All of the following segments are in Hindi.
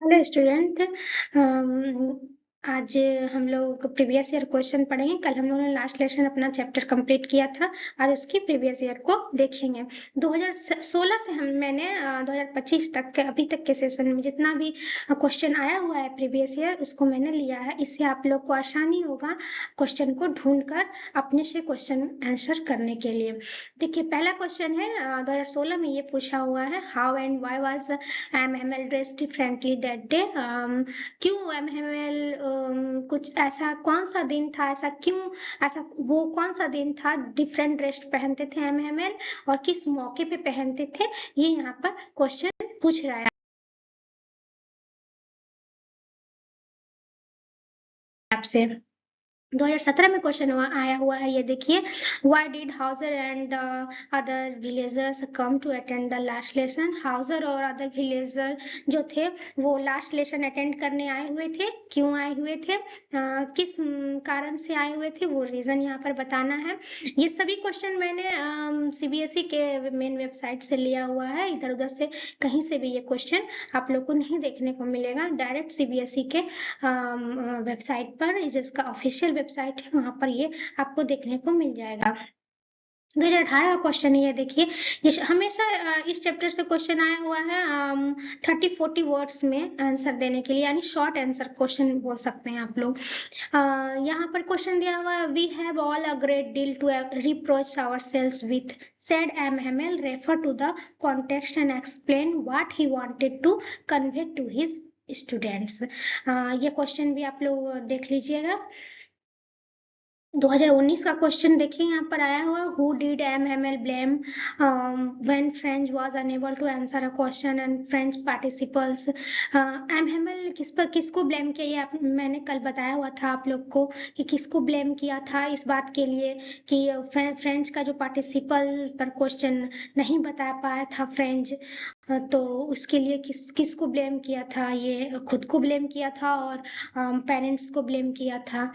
Hello student. आज हम लोग प्रीवियस ईयर क्वेश्चन पढ़ेंगे। कल हम लोगों ने लास्ट लेसन अपना चैप्टर कंप्लीट किया था और उसकी प्रीवियस ईयर को देखेंगे। 2016 से मैंने 2025 तक के अभी तक के सेशन में जितना भी क्वेश्चन आया हुआ है प्रीवियस ईयर उसको मैंने लिया है। इससे आप लोग को आसानी होगा क्वेश्चन को ढूंढकर अपने से क्वेश्चन आंसर करने के लिए। देखिए, पहला क्वेश्चन है 2016 में ये पूछा हुआ है, how and why was MML dress differently that day. क्यों MML कुछ ऐसा कौन सा दिन था, ऐसा क्यों, ऐसा वो कौन सा दिन था डिफरेंट ड्रेस पहनते थे MML और किस मौके पे पहनते थे, ये यहाँ पर क्वेश्चन पूछ रहा है आपसे। 2017 में क्वेश्चन आया हुआ है, ये देखिए, why did Hauser and the other villagers come to attend the last lesson. Hauser और अदर विलेजर जो थे वो लास्ट लेसन अटेंड करने आए हुए थे। क्यों आए हुए थे, किस कारण से आए हुए थे, वो रीजन यहाँ पर बताना है। ये सभी क्वेश्चन मैंने CBSE के मेन वेबसाइट से लिया हुआ है। इधर उधर से कहीं से भी ये क्वेश्चन आप लोग को नहीं देखने को मिलेगा। डायरेक्ट CBSE के वेबसाइट पर, जिसका ऑफिशियल वेबसाइट है, वहां पर ये आपको देखने को मिल जाएगा। 2018 का क्वेश्चन ये देखिए, हमेशा इस चैप्टर से क्वेश्चन आया हुआ है 30-40 वर्ड्स में आंसर देने के लिए, यानी शॉर्ट आंसर क्वेश्चन बोल सकते हैं आप लोग। यहाँ पर क्वेश्चन दिया हुआ है, we have all a great deal to reproach ourselves with said MML, refer to the context and explain what he wanted to convey to his students। ये क्वेश्चन भी आप लोग देख लीजिएगा। 2019 का क्वेश्चन देखिए, यहाँ पर आया हुआ, who did MML blame when French was unable to answer a question and French participles. MML किसको ब्लेम किया, ये मैंने कल बताया हुआ था आप लोग को कि किसको ब्लेम किया था इस बात के लिए कि फ्रेंच का जो पार्टिसिपल पर क्वेश्चन नहीं बता पाया था फ्रेंच, तो उसके लिए किसको ब्लेम किया था, ये खुद को ब्लेम किया था और पेरेंट्स को ब्लेम किया था।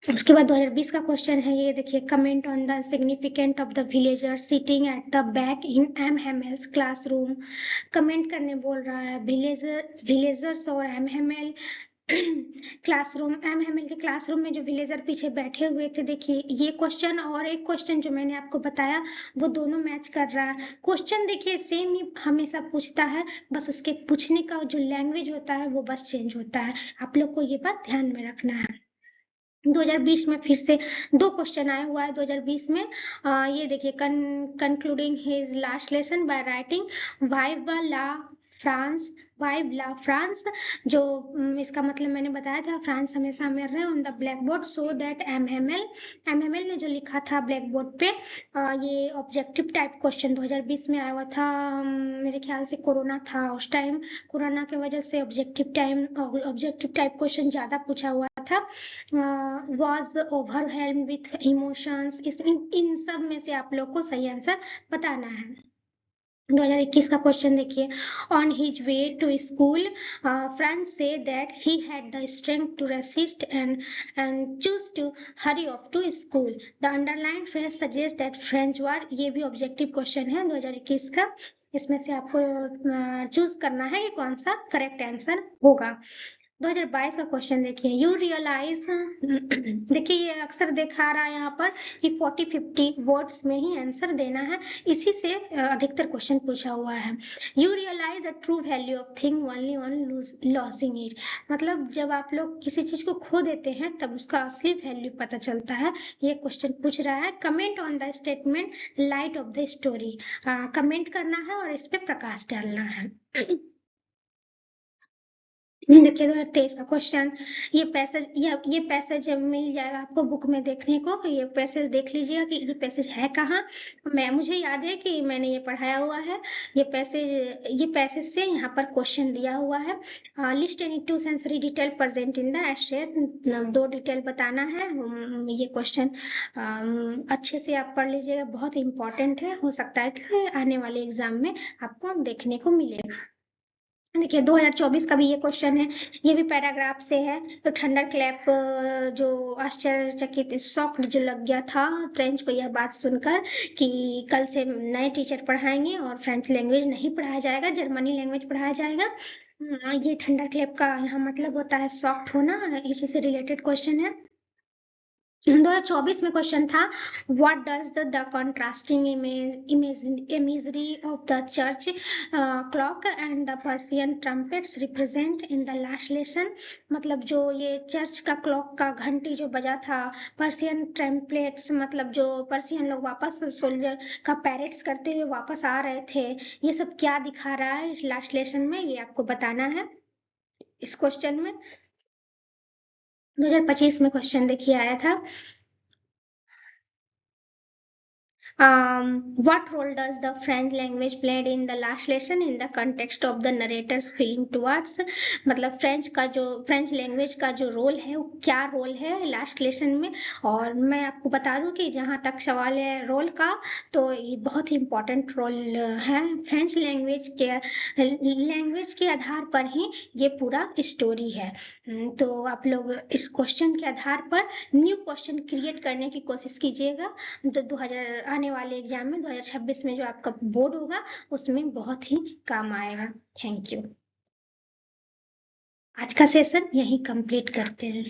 उसके बाद 2020 का क्वेश्चन है, ये देखिए, comment on the significant of the villager sitting at the back in MML's classroom. Comment करने बोल रहा है, विलेजर्स और MML क्लासरूम, MML के क्लासरूम में जो विलेजर पीछे बैठे हुए थे। देखिए, ये क्वेश्चन और एक क्वेश्चन जो मैंने आपको बताया वो दोनों मैच कर रहा है। क्वेश्चन देखिए सेम ही हमेशा पूछता है, बस उसके पूछने का जो लैंग्वेज होता है वो बस चेंज होता है। आप लोग को ये बात ध्यान में रखना है। 2020 में फिर से दो क्वेश्चन आया हुआ है 2020 में। ये देखिए, concluding his last lesson by writing vive la France, vive la France, जो इसका मतलब मैंने बताया था, फ्रांस हमेशा में रहे, on the black board so that MML ने जो लिखा था ब्लैक बोर्ड पे। ये ऑब्जेक्टिव टाइप क्वेश्चन 2020 में आया हुआ था। मेरे ख्याल से कोरोना था उस टाइम, कोरोना की वजह से ऑब्जेक्टिव टाइप क्वेश्चन ज्यादा पूछा हुआ था। वॉज ओवरवेल्म्ड विथ इमोशंस, इन सब में से आप लोग को सही आंसर बताना है। 2021 का क्वेश्चन देखिए, on his way to school Franz से that he had the strength to resist and choose to hurry off to school. The underline phrase suggest that Franz was, ये भी ऑब्जेक्टिव क्वेश्चन है 2021 का। इसमें से आपको चूज करना है कि कौन सा करेक्ट आंसर होगा। 2022 का क्वेश्चन देखिए, यू रियलाइज, देखिए ये अक्सर देखा रहा है यहाँ पर कि 40-50 वर्ड्स में ही आंसर देना है, इसी से अधिकतर क्वेश्चन पूछा हुआ है। You realise the true value of thing only on losing it, मतलब जब आप लोग किसी चीज को खो देते हैं तब उसका असली वैल्यू पता चलता है, ये क्वेश्चन पूछ रहा है। Comment on the statement light of the story, comment करना है और इस पे प्रकाश डालना है। देखिए 2023 का क्वेश्चन, ये पैसेज मिल जाएगा आपको बुक में देखने को, ये पैसेज देख लीजिएगा कि ये पैसेज है कहाँ। मुझे याद है कि मैंने ये पढ़ाया हुआ है। ये पैसेज से यहाँ पर क्वेश्चन दिया हुआ है। List any two sensory detail present in the estate, 2 detail बताना है। ये क्वेश्चन अच्छे से आप पढ़ लीजिएगा, बहुत इंपॉर्टेंट है, हो सकता है कि आने वाले एग्जाम में आपको देखने को मिले। देखिए 2024 का भी ये क्वेश्चन है, ये भी पैराग्राफ से है। तो थंडर क्लैप, जो आश्चर्यचकित शॉक्ड जो लग गया था फ्रेंच को यह बात सुनकर कि कल से नए टीचर पढ़ाएंगे और फ्रेंच लैंग्वेज नहीं पढ़ाया जाएगा, जर्मनी लैंग्वेज पढ़ाया जाएगा। ये ठंडा क्लेप का यहाँ मतलब होता है सॉफ्ट होना, इसी से रिलेटेड क्वेश्चन है। 2024 में क्वेश्चन था, what does the contrasting imagery of the church clock and the Persian trumpets represent in the last lesson. मतलब जो ये चर्च का क्लॉक का घंटी जो बजा था, पर्सियन ट्रम्पेट्स मतलब जो पर्सियन लोग वापस सोल्जर का पैरेड्स करते हुए वापस आ रहे थे, ये सब क्या दिखा रहा है इस लास्ट लेसन में, ये आपको बताना है इस क्वेश्चन में। 2025 में क्वेश्चन देखिए आया था, what role does the French language played in the last lesson in the context of the narrator's feeling towards। मतलब फ्रेंच लैंग्वेज का जो रोल है वो क्या रोल है लास्ट लेसन में। और मैं आपको बता दूं कि जहाँ तक सवाल है रोल का, तो ये बहुत ही इम्पोर्टेंट रोल है। फ्रेंच लैंग्वेज के आधार पर ही ये पूरा स्टोरी है। तो आप लोग इस क्वेश्चन के आधार पर न्यू क्वेश्चन क्रिएट करने की कोशिश कीजिएगा। 2000 आने वाले एग्जाम में 2026 में जो आपका बोर्ड होगा उसमें बहुत ही काम आएगा। Thank you. आज का सेशन यही कंप्लीट करते हैं।